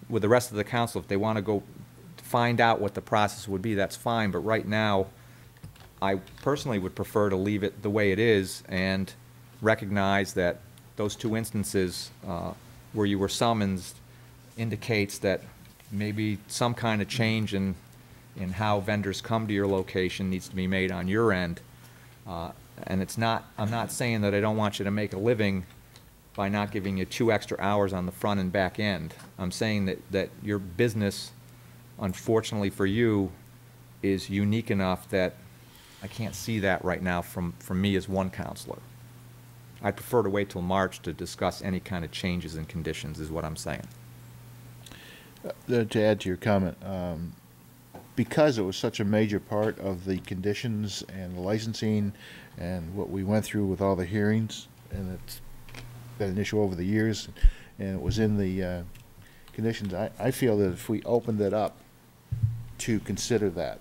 with the rest of the council, if they want to go find out what the process would be, that's fine. But right now, I personally would prefer to leave it the way it is and recognize that those two instances where you were summoned indicates that maybe some kind of change in how vendors come to your location needs to be made on your end. And it's not, I'm not saying that I don't want you to make a living by not giving you 2 extra hours on the front and back end. I'm saying that your business, unfortunately for you, is unique enough that I can't see that right now from me as one counselor. I'd prefer to wait till March to discuss any kind of changes in conditions, is what I'm saying. To add to your comment, because it was such a major part of the conditions and the licensing and what we went through with all the hearings, and it's been an issue over the years, and it was in the conditions, I feel that if we opened it up to consider that,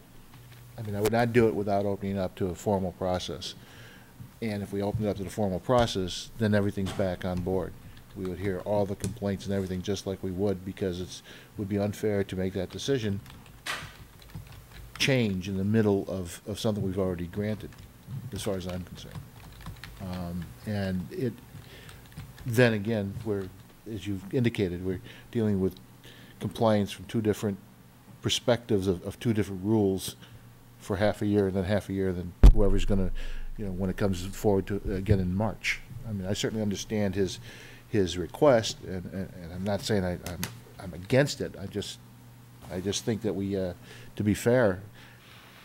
I mean, I would not do it without opening it up to a formal process. And if we opened it up to the formal process, then everything's back on board. We would hear all the complaints and everything just like we would, because it would be unfair to make that decision change in the middle of something we've already granted, as far as I'm concerned. And it, then again, as you've indicated, we're dealing with compliance from 2 different perspectives of 2 different rules for half a year, and then half a year, then whoever's going to, you know, when it comes forward to again in March. I mean, I certainly understand his request, and I'm not saying I'm against it. I just think that we, to be fair,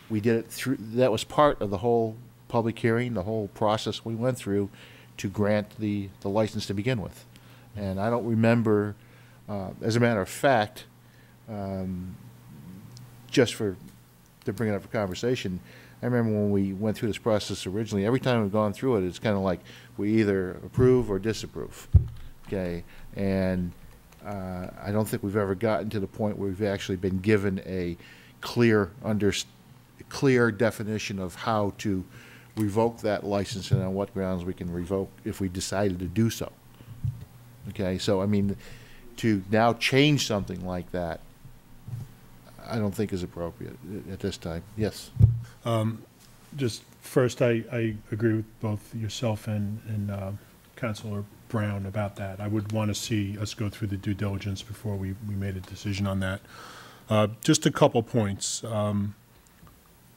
we did it through. That was part of the whole public hearing, the whole process we went through to grant the license to begin with. And I don't remember, as a matter of fact, just to bring it up for conversation, I remember when we went through this process originally, every time we've gone through it, it's kind of like we either approve or disapprove, okay? And I don't think we've ever gotten to the point where we've actually been given a clear definition of how to revoke that license and on what grounds we can revoke if we decided to do so. Okay, so I mean, to now change something like that, I don't think is appropriate at this time. Yes. Just first, I agree with both yourself and Councilor Brown about that. I would want to see us go through the due diligence before we made a decision on that. Just a couple points.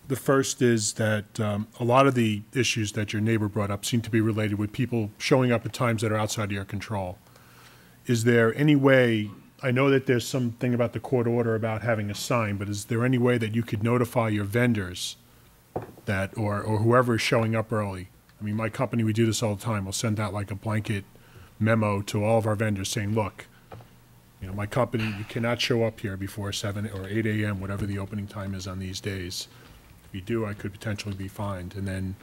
The first is that a lot of the issues that your neighbor brought up seem to be related with people showing up at times that are outside of your control. Is there any way, I know that there's something about the court order about having a sign, but is there any way that you could notify your vendors that, or whoever is showing up early? I mean, my company, we do this all the time. We'll send out like a blanket memo to all of our vendors saying, look, you know, my company, you cannot show up here before 7 or 8 a.m., whatever the opening time is on these days. If you do, I could potentially be fined. And then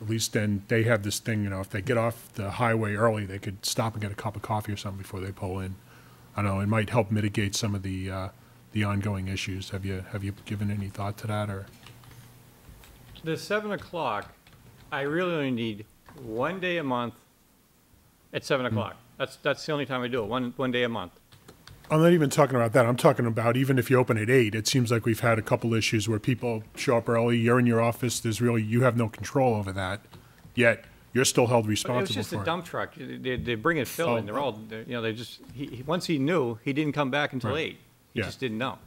at least then they have this thing, you know, if they get off the highway early, they could stop and get a cup of coffee or something before they pull in. I don't know, it might help mitigate some of the ongoing issues. Have you given any thought to that, or? The 7 o'clock, I really only need 1 day a month at 7 o'clock. That's the only time I do it, one day a month. I'm not even talking about that. I'm talking about even if you open at 8, it seems like we've had a couple issues where people show up early, you're in your office, you have no control over that, yet you're still held responsible for it. It was just a dump truck. They bring it fill in. They're all, you know, they just, once he knew, he didn't come back until 8. He just didn't know.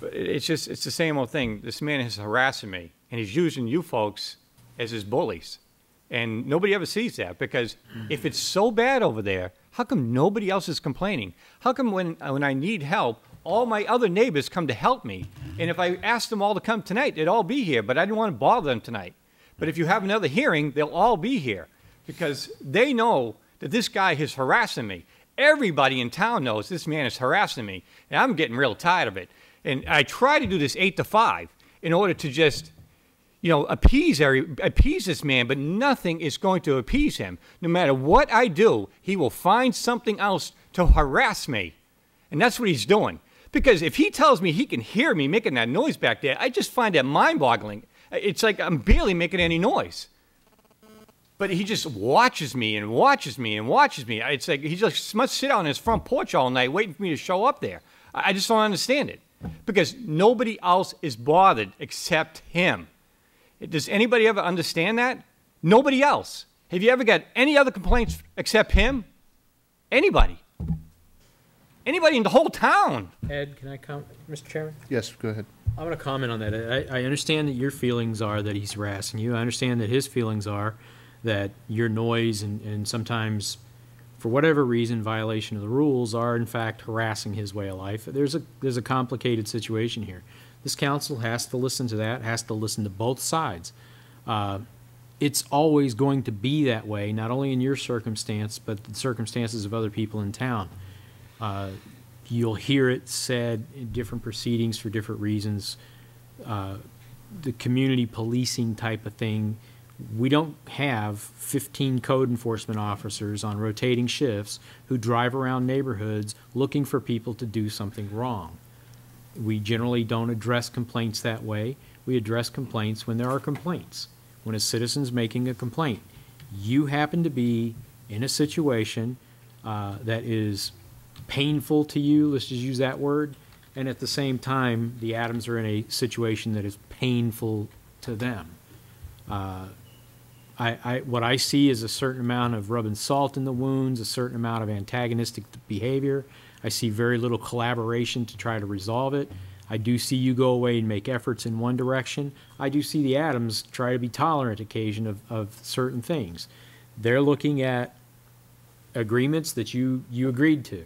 But it's the same old thing. This man is harassing me, and he's using you folks as his bullies. And nobody ever sees that, because if it's so bad over there, how come nobody else is complaining? How come when I need help, all my other neighbors come to help me? And if I asked them all to come tonight, they'd all be here, but I didn't want to bother them tonight. But if you have another hearing, they'll all be here, because they know that this guy is harassing me. Everybody in town knows this man is harassing me, and I'm getting real tired of it. And I try to do this 8 to 5 in order to just, you know, appease this man, but nothing is going to appease him. No matter what I do, he will find something else to harass me. And that's what he's doing. Because if he tells me he can hear me making that noise back there, I just find that mind-boggling. It's like I'm barely making any noise. But he just watches me and watches me and watches me. It's like he just must sit on his front porch all night waiting for me to show up there. I just don't understand it. Because nobody else is bothered except him. Does anybody ever understand that? Nobody else. Have you ever got any other complaints except him? Anybody? Anybody in the whole town? Ed, can I comment, Mr. Chairman? Yes, go ahead. I'm going to comment on that. I understand that your feelings are that he's harassing you. I understand that his feelings are that your noise and sometimes, for whatever reason, violation of the rules are in fact harassing his way of life. There's a complicated situation here. This council has to listen to that, has to listen to both sides. It's always going to be that way, not only in your circumstance, but the circumstances of other people in town. You'll hear it said in different proceedings for different reasons. The community policing type of thing, we don't have 15 code enforcement officers on rotating shifts who drive around neighborhoods looking for people to do something wrong. We generally don't address complaints that way. We address complaints when there are complaints, when a citizen's making a complaint. You happen to be in a situation that is painful to you, let's just use that word, and at the same time, the Adams are in a situation that is painful to them. What I see is a certain amount of rubbing salt in the wounds, a certain amount of antagonistic behavior. I see very little collaboration to try to resolve it. I do see you go away and make efforts in one direction. I do see the Adams try to be tolerant occasion of certain things. They're looking at agreements that you agreed to,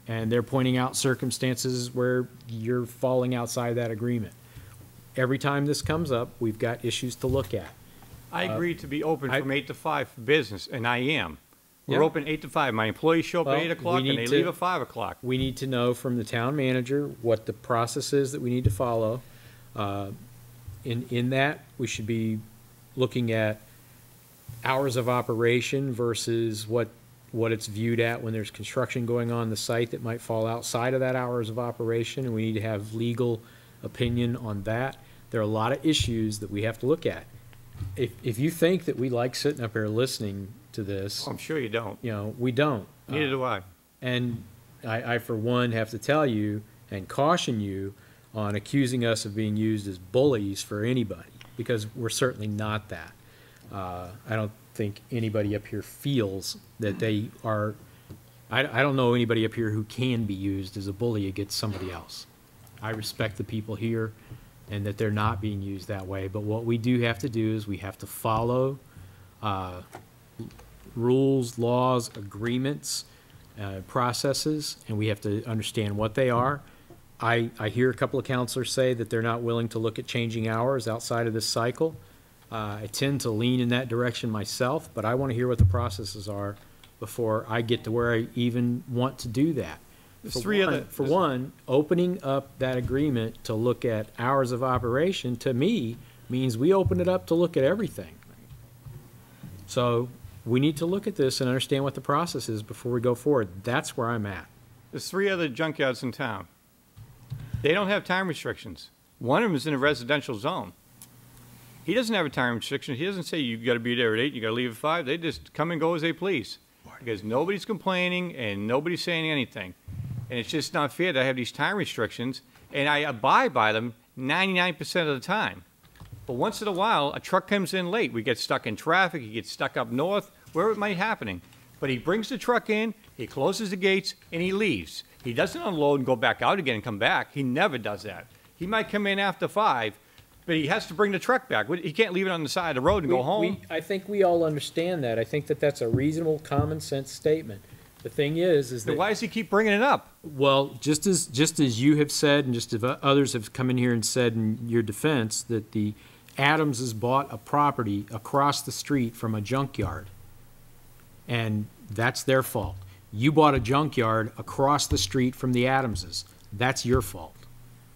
and they're pointing out circumstances where you're falling outside that agreement. Every time this comes up, we've got issues to look at. I agreed to be open from 8 to 5 for business, and I am. We're Yeah. open 8 to 5. My employees show up Well, at 8 o'clock we and need they to- leave at 5 o'clock. We need to know from the town manager what the process is that we need to follow. In that, we should be looking at hours of operation versus what it's viewed at when there's construction going on the site that might fall outside of that hours of operation, and we need to have legal opinion on that. There are a lot of issues that we have to look at. If you think that we like sitting up here listening to this, I'm sure you don't. you know, we don't. Neither do I. And I, for one, have to tell you and caution you on accusing us of being used as bullies for anybody, because we're certainly not that. I don't think anybody up here feels that they are. I don't know anybody up here who can be used as a bully against somebody else. I respect the people here and that they're not being used that way. But what we do have to do is we have to follow rules, laws, agreements, processes, and we have to understand what they are. I hear a couple of counselors say that they're not willing to look at changing hours outside of this cycle. I tend to lean in that direction myself, but I want to hear what the processes are before I get to where I even want to do that. For one, opening up that agreement to look at hours of operation, to me, means we open it up to look at everything. So we need to look at this and understand what the process is before we go forward. That's where I'm at. There's 3 other junkyards in town. They don't have time restrictions. One of them is in a residential zone. He doesn't have a time restriction. He doesn't say you got to be there at 8, you got to leave at 5. They just come and go as they please. Because nobody's complaining and nobody's saying anything. And it's just not fair to have these time restrictions, and I abide by them 99% of the time. But once in a while, a truck comes in late. We get stuck in traffic. He gets stuck up north, wherever it might be happening. But he brings the truck in, he closes the gates, and he leaves. He doesn't unload and go back out again and come back. He never does that. He might come in after 5, but he has to bring the truck back. He can't leave it on the side of the road and go home. I think we all understand that. I think that that's a reasonable, common sense statement. The thing is Then that, why does he keep bringing it up? well, just as you have said, and just as others have come in here and said in your defense, that the Adams has bought a property across the street from a junkyard, and that's their fault. You bought a junkyard across the street from the Adamses. That's your fault.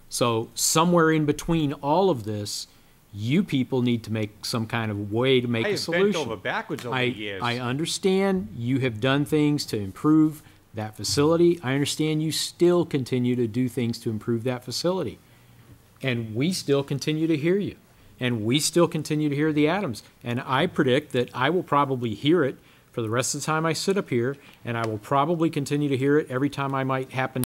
So somewhere in between all of this, you people need to make some kind of way to make I a have solution. bent over backwards over the years. I understand you have done things to improve that facility. I understand you still continue to do things to improve that facility. And we still continue to hear you. and we still continue to hear the Adams. And I predict that I will probably hear it for the rest of the time I sit up here, and I will probably continue to hear it every time I might happen